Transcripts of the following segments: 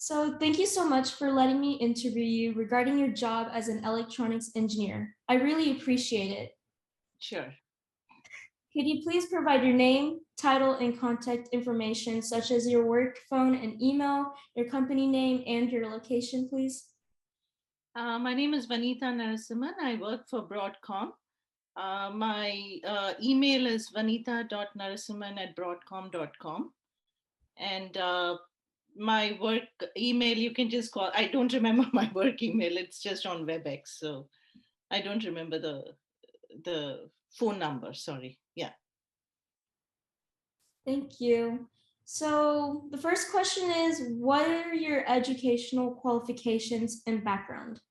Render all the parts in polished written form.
So thank you so much for letting me interview you regarding your job as an electronics engineer. I really appreciate it. Sure. Could you please provide your name, title, and contact information, such as your work phone and email, your company name, and your location, please? My name is Vanita Narasimhan. I work for Broadcom. My email is vanita.narasimhan@broadcom.com. And my work email, you can just call. I don't remember my work email. It's just on WebEx. So I don't remember the phone number. Sorry. Yeah. Thank you. So the first question is, what are your educational qualifications and background?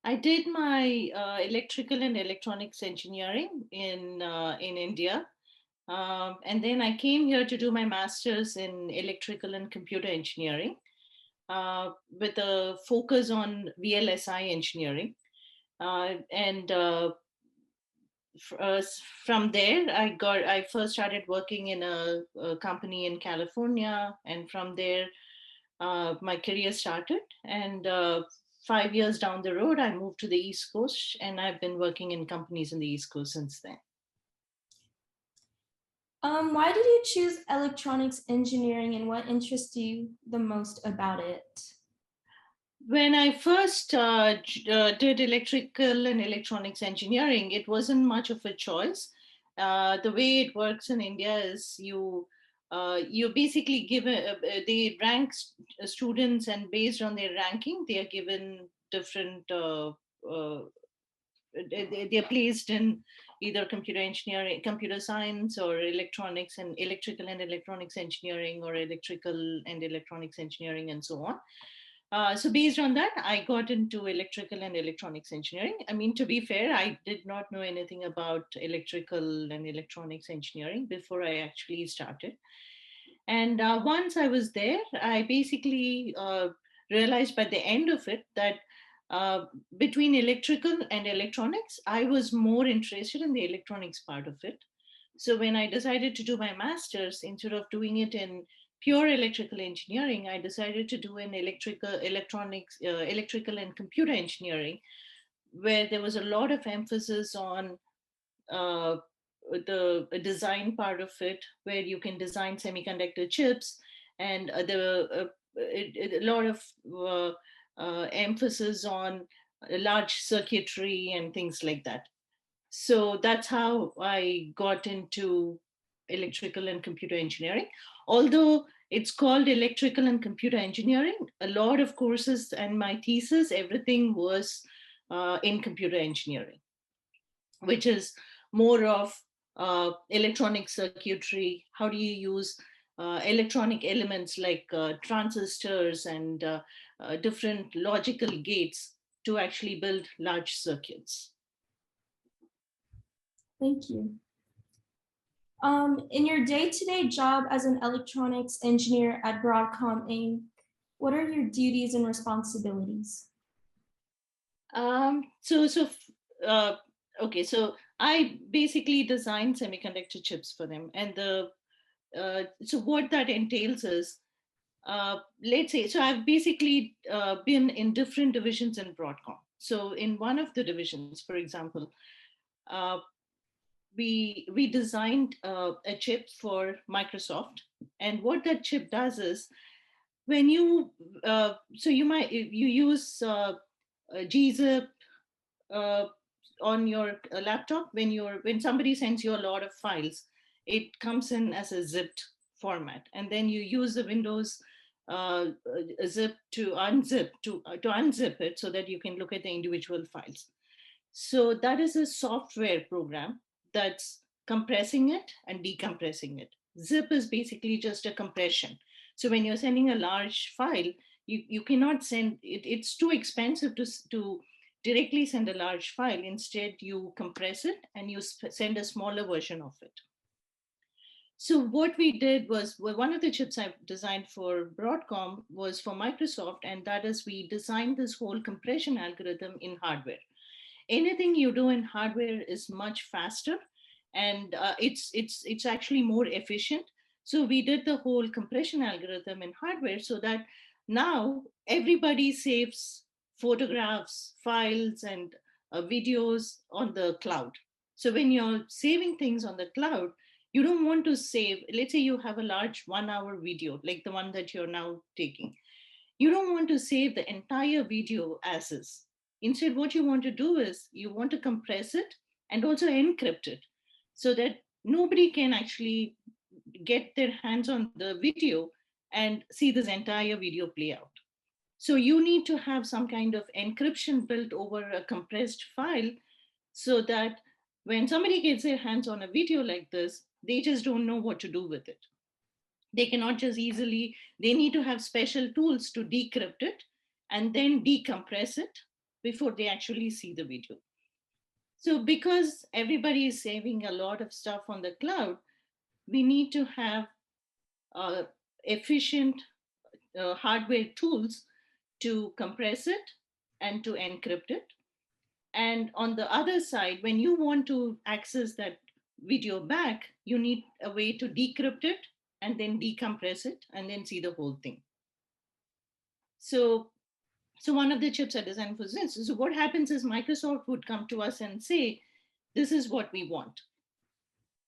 I did my electrical and electronics engineering in India, and then I came here to do my master's in electrical and computer engineering with a focus on VLSI engineering. And from there, I first started working in a company in California, and from there, my career started. And 5 years down the road, I moved to the East Coast, and I've been working in companies in the East Coast since then. Why did you choose electronics engineering and what interests you the most about it? When I first did electrical and electronics engineering, it wasn't much of a choice. The way it works in India is you basically give they rank students, and based on their ranking, they are given different. They're placed in either computer engineering, computer science, or electronics and electrical and electronics engineering, or electrical and electronics engineering, and so on. So based on that, I got into electrical and electronics engineering. I mean, to be fair, I did not know anything about electrical and electronics engineering before I actually started. And once I was there, I basically realized by the end of it that uh, between electrical and electronics, I was more interested in the electronics part of it. So when I decided to do my master's, instead of doing it in pure electrical engineering, I decided to do an electrical and computer engineering, where there was a lot of emphasis on uh, the design part of it, where you can design semiconductor chips, and a lot of emphasis on large circuitry and things like that. So that's how I got into electrical and computer engineering. Although it's called electrical and computer engineering, a lot of courses and my thesis, everything was in computer engineering, which is more of electronic circuitry. How do you use electronic elements like transistors and different logical gates to actually build large circuits? Thank you. In your day-to-day job as an electronics engineer at Broadcom Inc., what are your duties and responsibilities? Um, so, so, uh, okay, so I basically design semiconductor chips for them, and so what that entails is, let's say, so I've basically been in different divisions in Broadcom. So, in one of the divisions, for example, uh, we designed a chip for Microsoft, and what that chip does is, when so you use gzip uh, on your laptop. When somebody sends you a lot of files, it comes in as a zipped format, and then you use the Windows zip to unzip it so that you can look at the individual files. So that is a software program that's compressing it and decompressing it. Zip is basically just a compression. So when you're sending a large file, you cannot send it, it's too expensive to directly send a large file. Instead, you compress it and you send a smaller version of it. So what we did was, well, one of the chips I designed for Broadcom was for Microsoft, and that is, we designed this whole compression algorithm in hardware. Anything you do in hardware is much faster, and it's actually more efficient, So we did the whole compression algorithm in hardware so that now everybody saves photographs, files, and videos on the cloud. So when you're saving things on the cloud, you don't want to save, let's say you have a large 1 hour video, like the one that you're now taking. You don't want to save the entire video as is. Instead, what you want to do is you want to compress it and also encrypt it so that nobody can actually get their hands on the video and see this entire video play out. So you need to have some kind of encryption built over a compressed file so that when somebody gets their hands on a video like this, they just don't know what to do with it. They cannot just easily, they need to have special tools to decrypt it and then decompress it before they actually see the video. So because everybody is saving a lot of stuff on the cloud, we need to have uh, efficient hardware tools to compress it and to encrypt it. And on the other side, when you want to access that video back, you need a way to decrypt it and then decompress it and then see the whole thing. So, so one of the chips are designed for this. So what happens is Microsoft would come to us and say, this is what we want.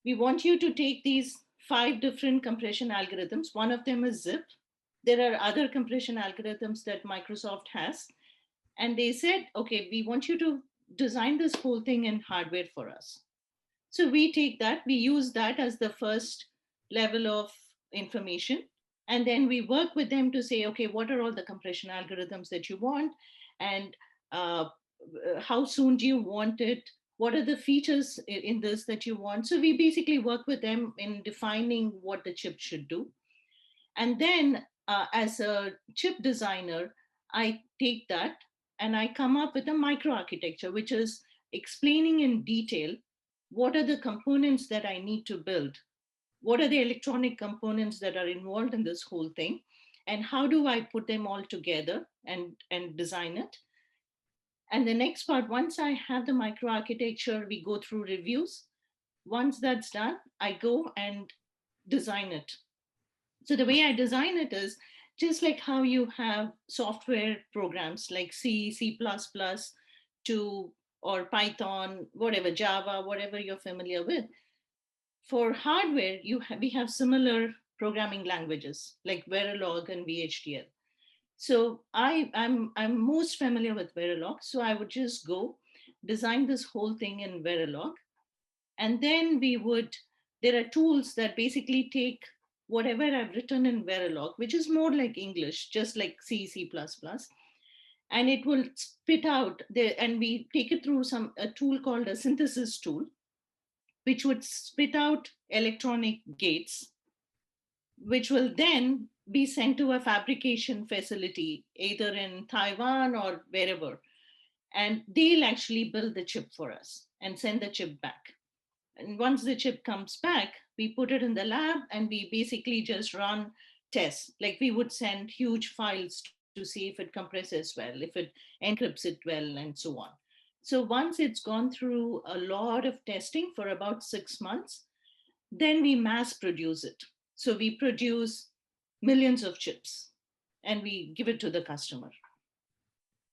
We want you to take these 5 different compression algorithms. One of them is zip. There are other compression algorithms that Microsoft has. And they said, okay, we want you to design this whole thing in hardware for us. So we take that, we use that as the first level of information. And then we work with them to say, okay, what are all the compression algorithms that you want? And how soon do you want it? What are the features in this that you want? So we basically work with them in defining what the chip should do. And then as a chip designer, I take that and I come up with a microarchitecture, which is explaining in detail what are the components that I need to build, what are the electronic components that are involved in this whole thing, and how do I put them all together and design it. And the next part, once I have the microarchitecture, we go through reviews. Once that's done, I go and design it. So the way I design it is just like how you have software programs like C, C++, to or Python, whatever, Java, whatever you're familiar with. For hardware, we have similar programming languages like Verilog and VHDL. So I'm most familiar with Verilog. So I would just go design this whole thing in Verilog. And then there are tools that basically take whatever I've written in Verilog, which is more like English, just like C, C++, and it will spit out there, and we take it through a tool called a synthesis tool, which would spit out electronic gates, which will then be sent to a fabrication facility, either in Taiwan or wherever. And they'll actually build the chip for us and send the chip back. And once the chip comes back, we put it in the lab and we basically just run tests. Like we would send huge files to see if it compresses well, if it encrypts it well, and so on. So once it's gone through a lot of testing for about 6 months, then we mass produce it. So we produce millions of chips and we give it to the customer.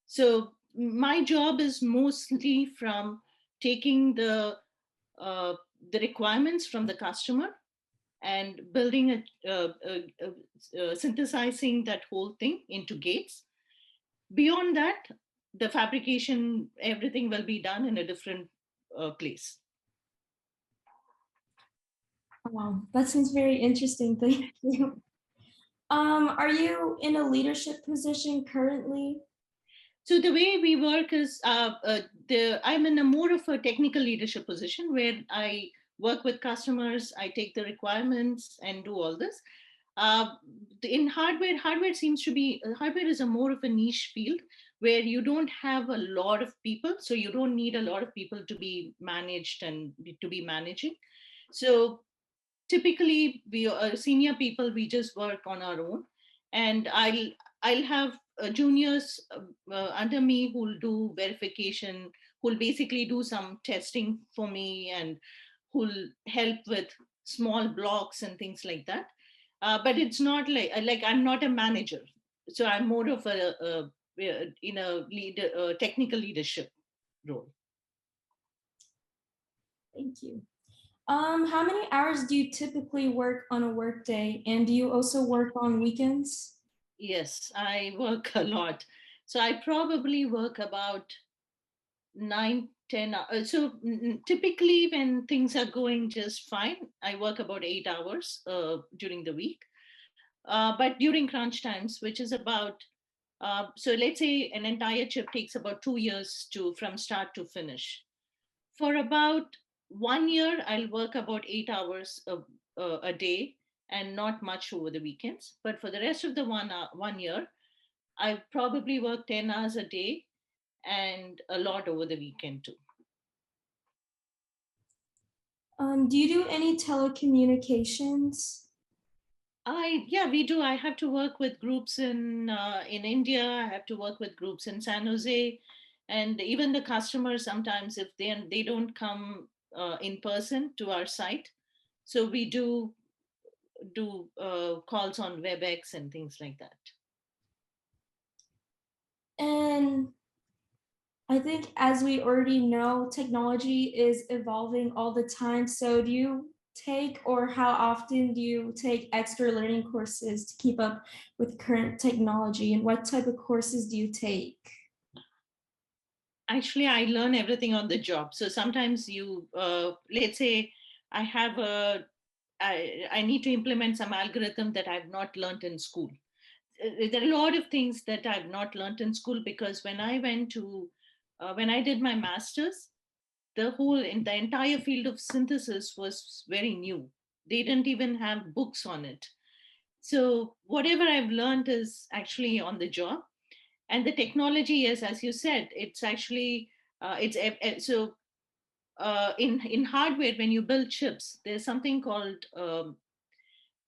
So my job is mostly from taking the requirements from the customer and building synthesizing that whole thing into gates. Beyond that, the fabrication, everything will be done in a different place. Wow, that seems very interesting. Thank you. Are you in a leadership position currently? So the way we work is I'm in a more of a technical leadership position where I work with customers, I take the requirements and do all this. Uh, in hardware seems to be hardware is a more of a niche field where you don't have a lot of people, so you don't need a lot of people to be managed and to be managing. So typically we are senior people, we just work on our own, and I'll have juniors under me who'll do verification, who'll basically do some testing for me and who'll help with small blocks and things like that. But it's not like I'm not a manager, so I'm more of a in a technical leadership role. Thank you. How many hours do you typically work on a work day? And do you also work on weekends? Yes, I work a lot. So I probably work about 9, 10 hours. So typically, when things are going just fine, I work about 8 hours during the week. But during crunch times, which is about so let's say an entire chip takes about 2 years to from start to finish. For about 1 year, I'll work about 8 hours a day and not much over the weekends. But for the rest of the 1 year, I probably work 10 hours a day and a lot over the weekend too. Do you do any telecommunications? Yeah, we do. I have to work with groups in India. I have to work with groups in San Jose, and even the customers sometimes if they don't come in person to our site, so we do calls on WebEx and things like that. And I think, as we already know, technology is evolving all the time. So, do you take, or how often do you take extra learning courses to keep up with current technology? And what type of courses do you take? Actually, I learn everything on the job. So sometimes let's say I have a, I need to implement some algorithm that I've not learned in school. There are a lot of things that I've not learned in school because when I did my master's, in the entire field of synthesis was very new. They didn't even have books on it. So whatever I've learned is actually on the job, and the technology is, as you said, it's actually so in hardware when you build chips, there's something called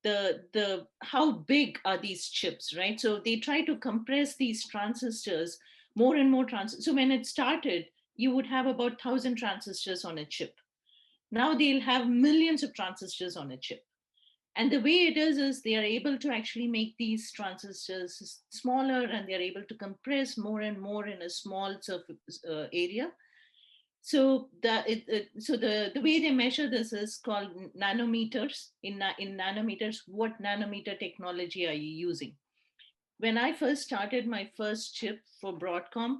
the how big are these chips, right? So they try to compress these transistors, more and more transistors. So when it started, you would have about 1,000 transistors on a chip. Now they'll have millions of transistors on a chip. And the way it is they are able to actually make these transistors smaller, and they're able to compress more and more in a small surface area. So the way they measure this is called nanometers. In nanometers, what nanometer technology are you using? When I first started my first chip for Broadcom,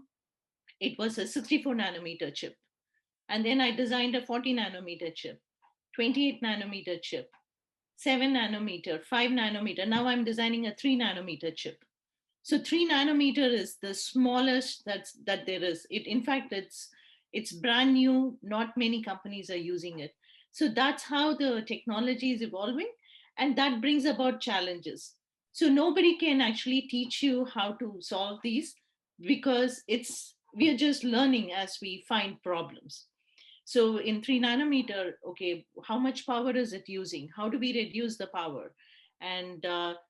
it was a 64 nanometer chip, and then I designed a 40 nanometer chip, 28 nanometer chip, 7 nanometer, 5 nanometer. Now I'm designing a 3 nanometer chip. So 3 nanometer is the smallest that there is. It in fact it's brand new. Not many companies are using it. So that's how the technology is evolving, and that brings about challenges. So nobody can actually teach you how to solve these because it's we are just learning as we find problems. So in 3 nanometer, okay, how much power is it using? How do we reduce the power? And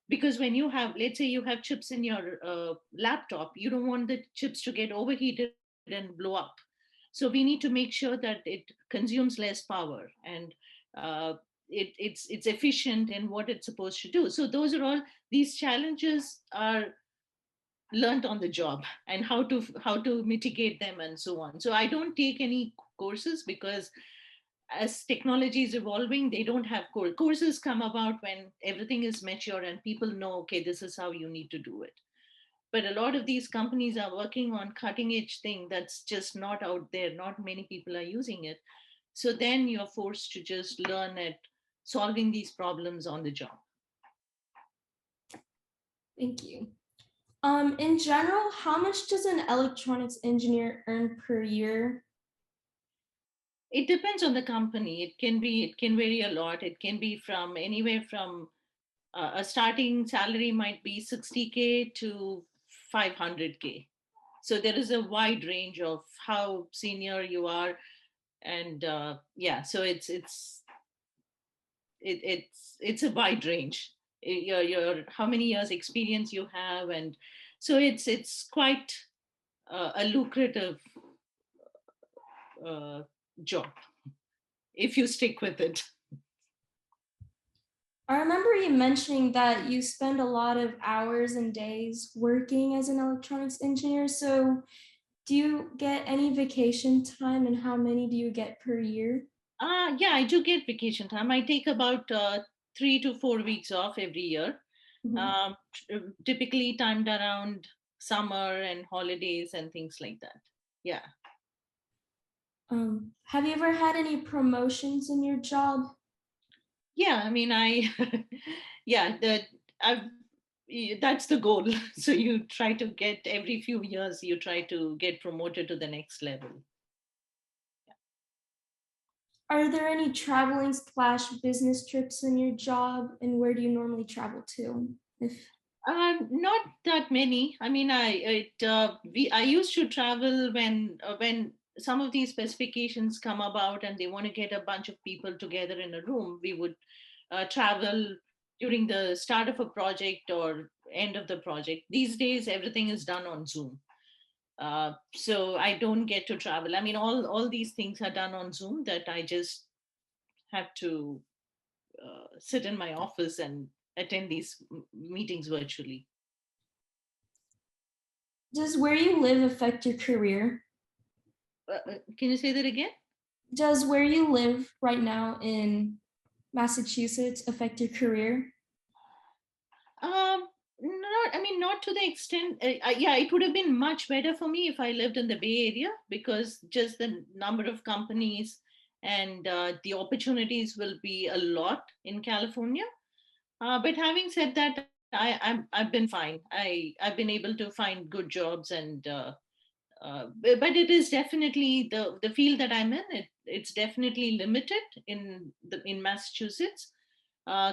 because when you have, let's say you have chips in your laptop, you don't want the chips to get overheated and blow up. So we need to make sure that it consumes less power, and uh, it's efficient in what it's supposed to do. So those are all, these challenges are learned on the job, and how to mitigate them and so on. So I don't take any courses because as technology is evolving, they don't have courses come about when everything is mature and people know, okay, this is how you need to do it. But a lot of these companies are working on cutting edge thing that's just not out there, not many people are using it. So then you're forced to just learn at solving these problems on the job. Thank you. In general, how much does an electronics engineer earn per year? It depends on the company. It can vary a lot. It can be from anywhere from a starting salary might be 60K to 500K. So there is a wide range of how senior you are, and yeah, so it's a wide range. Your how many years experience you have, and so it's quite a lucrative uh, job if you stick with it. I remember you mentioning that you spend a lot of hours and days working as an electronics engineer. So, do you get any vacation time and how many do you get per year? Yeah, I do get vacation time. I take about 3 to 4 weeks off every year, Mhm. typically timed around summer and holidays and things like that. Yeah. Have you ever had any promotions in your job? Yeah, I mean, yeah, I've, that's the goal. So you try to get every few years, you try to get promoted to the next level. Are there any traveling slash business trips in your job, and where do you normally travel to? If Not that many. I mean, I used to travel when some of these specifications come about and they want to get a bunch of people together in a room. We would travel during the start of a project or end of the project. These days, everything is done on Zoom. So I don't get to travel. I mean, all these things are done on Zoom. That I just have to sit in my office and attend these meetings virtually. does where you live affect your career? Can you say that again? Does where you live right now in Massachusetts affect your career? Not, I mean, not to the extent. Yeah, it would have been much better for me if I lived in the Bay Area because just the number of companies and the opportunities will be a lot in California. But having said that, I've been fine. I've been able to find good jobs and but it is definitely the field that I'm in. It's definitely limited in Massachusetts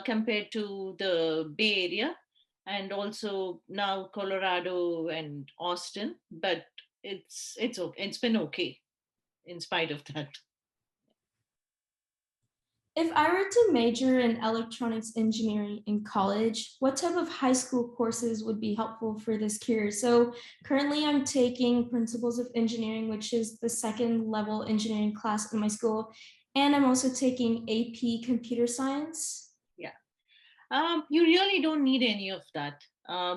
compared to the Bay Area and also now Colorado and Austin. But it's okay. It's been okay in spite of that. If I were to major in electronics engineering in college, what type of high school courses would be helpful for this career? So currently I'm taking Principles of Engineering, which is the second level engineering class in my school. And I'm also taking AP Computer Science. Yeah. You really don't need any of that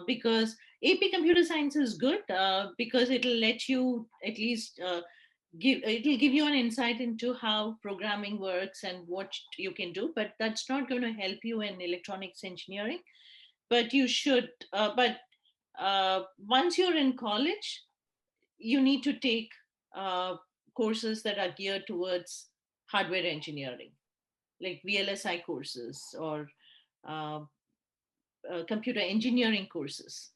because AP Computer Science is good because it'll let you at least it'll give you an insight into how programming works and what you can do. But that's not going to help you in electronics engineering. But you should. But once you're in college, you need to take uh, courses that are geared towards hardware engineering, like VLSI courses or uh, computer engineering courses.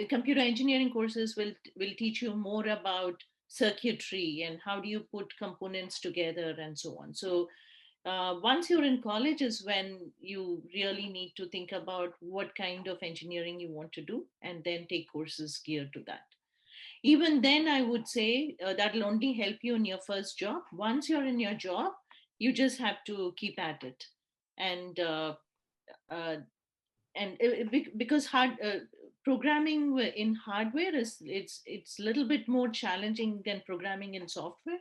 Computer engineering courses will teach you more about circuitry and how do you put components together and so on. So once you're in college is when you really need to think about what kind of engineering you want to do and then take courses geared to that. Even then, I would say that'll only help you in your first job. Once you're in your job, you just have to keep at it and uh, because programming in hardware is it's a little bit more challenging than programming in software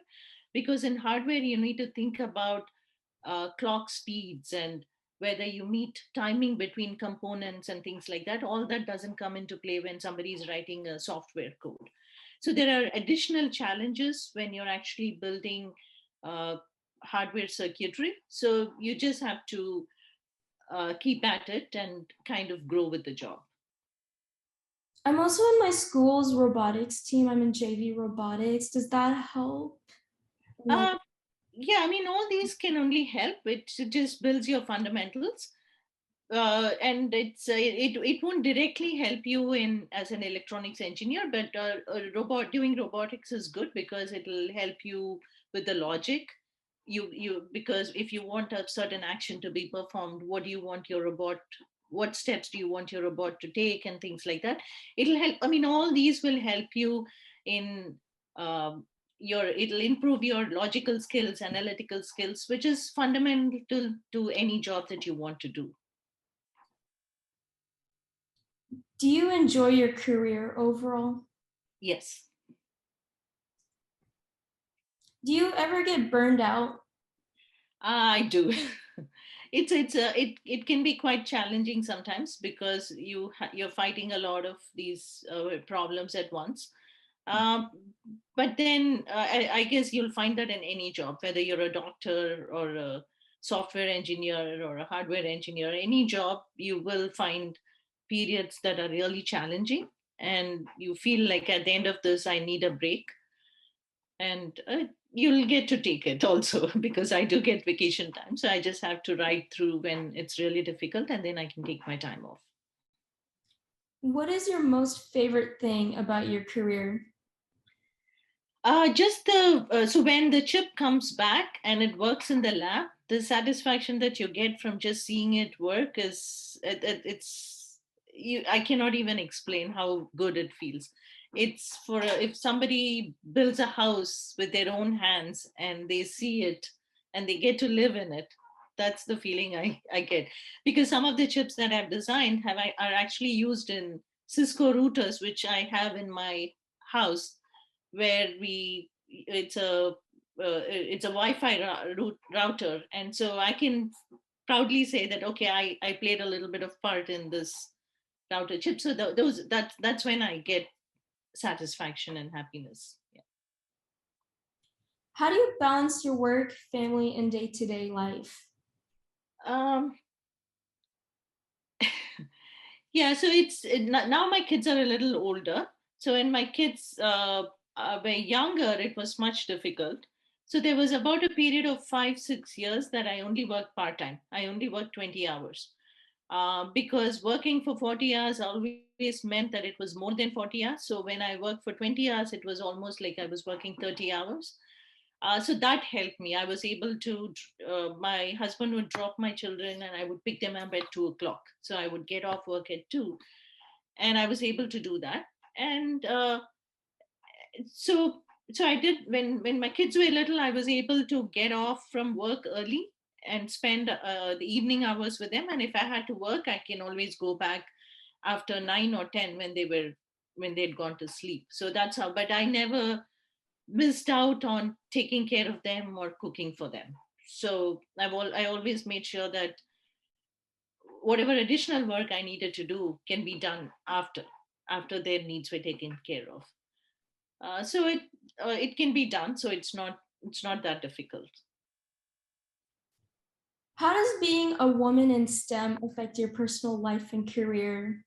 because in hardware you need to think about clock speeds and whether you meet timing between components and things like that. All that doesn't come into play when somebody is writing a software code. So there are additional challenges when you're actually building uh, hardware circuitry. So you just have to keep at it and kind of grow with the job. I'm also in my school's robotics team. I'm in JV robotics. Does that help? Like, Uh, yeah, I mean, all these can only help. It just builds your fundamentals. And it won't directly help you in as an electronics engineer, but doing robotics is good because it'll help you with the logic. You because if you want a certain action to be performed, what steps do you want your robot to take and things like that. It'll help. I mean, all these will help you in um, it'll improve your logical skills, analytical skills, which is fundamental to any job that you want to do. do you enjoy your career overall? Yes. Do you ever get burned out? I do. it can be quite challenging sometimes because you're fighting a lot of these problems at once. um, but then I guess you'll find that in any job, whether you're a doctor or a software engineer or a hardware engineer, any job you will find periods that are really challenging, and you feel like at the end of this I need a break. And you'll get to take it also because I do get vacation time, so I just have to ride through when it's really difficult, and then I can take my time off. What is your most favorite thing about your career? Just the so when the chip comes back and it works in the lab, the satisfaction that you get from just seeing it work is it's you. I cannot even explain how good it feels. It's for if somebody builds a house with their own hands and they see it and they get to live in it. That's the feeling I get, because some of the chips that I've designed are actually used in Cisco routers, which I have in my house, where we it's a Wi-Fi router, and so I can proudly say that okay, I played a little bit of part in this router chip. So that's when I get satisfaction and happiness. Yeah. How do you balance your work, family, and day-to-day life? Um, yeah, so now my kids are a little older. So when my kids were younger, it was much difficult. So there was about a period of 5 6 years that I only worked part time. I only worked 20 hours, because working for 40 hours always meant that it was more than 40 hours. So when I worked for 20 hours, it was almost like I was working 30 hours. So that helped me. I was able to, my husband would drop my children and I would pick them up at 2 o'clock. So I would get off work at 2, and I was able to do that. And so so I did. When my kids were little, I was able to get off from work early and spend the evening hours with them. And if I had to work, I can always go back after 9 or 10 when they'd gone to sleep. So that's how. But I never missed out on taking care of them or cooking for them. So I always made sure that whatever additional work I needed to do can be done after their needs were taken care of. So it can be done. So it's not that difficult. How does being a woman in STEM affect your personal life and career?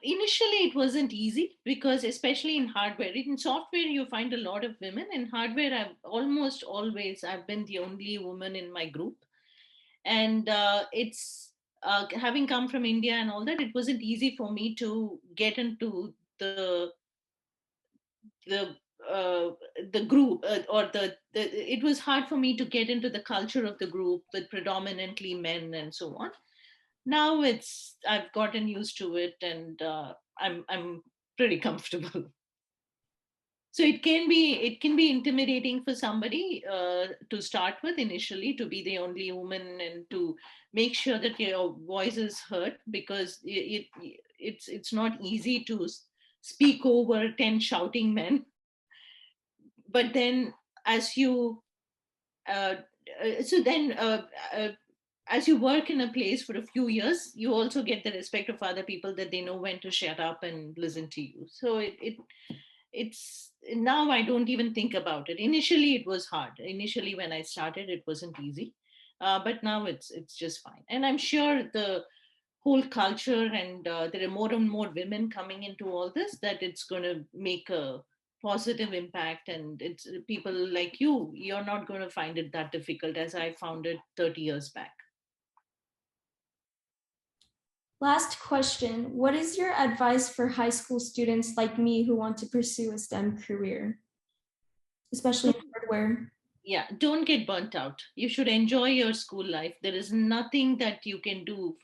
Initially, it wasn't easy because, especially in hardware, in software, you find a lot of women. In hardware, I've been the only woman in my group, and it's having come from India and all that. It wasn't easy for me to get into the uh, the group, or the it was hard for me to get into the culture of the group with predominantly men and so on. Now I've gotten used to it, and I'm pretty comfortable. So it can be intimidating for somebody to start with initially, to be the only woman and to make sure that your voice is heard, because it's not easy to speak over 10 shouting men. But then as you uh, so then as you work in a place for a few years, you also get the respect of other people, that they know when to shut up and listen to you. So it's now I don't even think about it. Initially it was hard. Initially when I started, it wasn't easy. But now it's just fine, and I'm sure the whole culture, and there are more and more women coming into all this, that it's going to make a positive impact. And it's people like you're not going to find it that difficult as I found it 30 years back. Last question. What is your advice for high school students like me who want to pursue a STEM career, especially in hardware? Yeah, don't get burnt out. You should enjoy your school life. There is nothing that you can do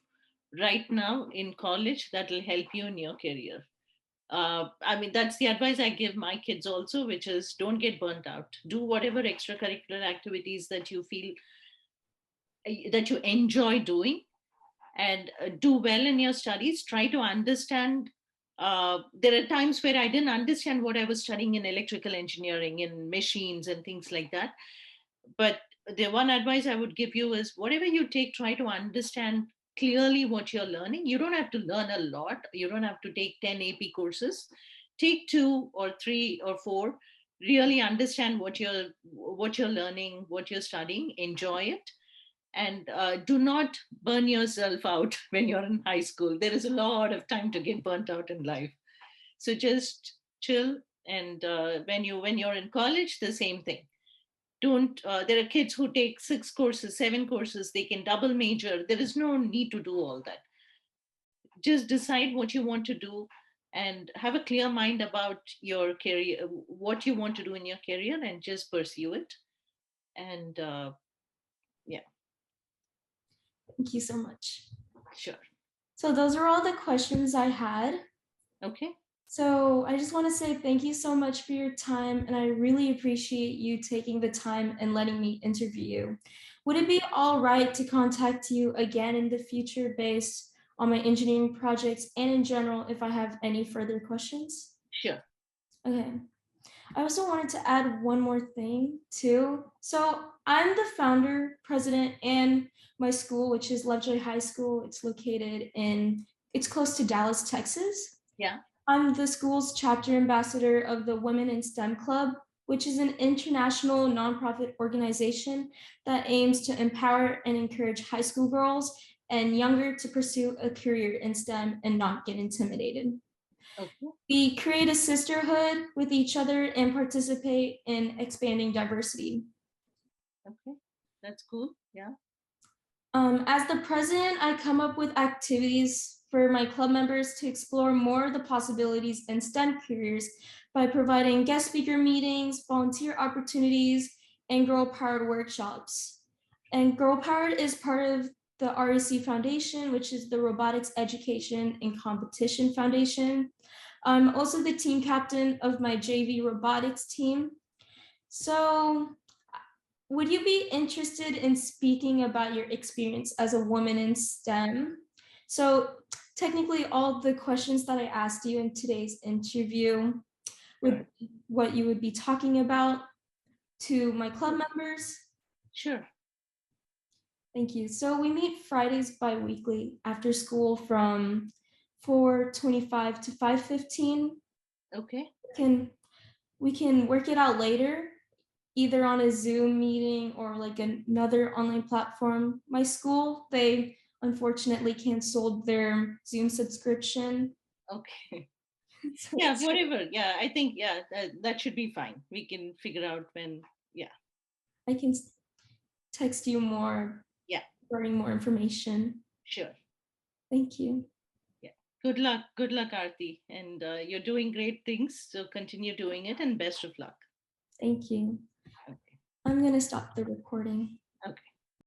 right now in college that will help you in your career. I mean, that's the advice I give my kids also, which is don't get burnt out. Do whatever extracurricular activities that you feel that you enjoy doing, and do well in your studies. Try to understand. There are times where I didn't understand what I was studying in electrical engineering, in machines and things like that. But the one advice I would give you is whatever you take, try to understand clearly what you're learning. You don't have to learn a lot. You don't have to take 10 AP courses. Take two or three or four. Really understand what you're learning, what you're studying. Enjoy it, and do not burn yourself out when you're in high school. There is a lot of time to get burnt out in life. So just chill, and when you're in college, the same thing. Don't There are kids who take 6 courses, 7 courses, they can double major. There is no need to do all that. Just decide what you want to do, and have a clear mind about your career, what you want to do in your career, and just pursue it. And yeah. Thank you so much. Sure. So those are all the questions I had. Okay. So I just want to say thank you so much for your time, and I really appreciate you taking the time and letting me interview you. Would it be all right to contact you again in the future based on my engineering projects and in general if I have any further questions? Sure. Okay. I also wanted to add one more thing too. So I'm the founder, president, and my school, which is Lovejoy High School. It's close to Dallas, Texas. Yeah. I'm the school's chapter ambassador of the Women in STEM Club, which is an international nonprofit organization that aims to empower and encourage high school girls and younger to pursue a career in STEM and not get intimidated. Okay. We create a sisterhood with each other and participate in expanding diversity. Okay. That's cool. Yeah. As the president, I come up with activities for my club members to explore more of the possibilities in STEM careers by providing guest speaker meetings, volunteer opportunities, and Girl Powered workshops. And Girl Powered is part of the REC Foundation, which is the Robotics Education and Competition Foundation. I'm also the team captain of my JV robotics team. So would you be interested in speaking about your experience as a woman in STEM? So, technically, all the questions that I asked you in today's interview Sure. would be what you would be talking about to my club members. Sure. Thank you. So, we meet Fridays bi-weekly after school from 4:25 to 5:15. Okay. Can we can work it out later, either on a Zoom meeting or like another online platform. My school, they unfortunately canceled their Zoom subscription. Okay. So Yeah, whatever. Yeah, I think, yeah, that should be fine. We can figure out when. Yeah. I can text you more Yeah. regarding more information. Sure. Thank you. Yeah. Good luck. Good luck, Aarti. And you're doing great things. So continue doing it, and best of luck. Thank you. Okay. I'm going to stop the recording. Okay.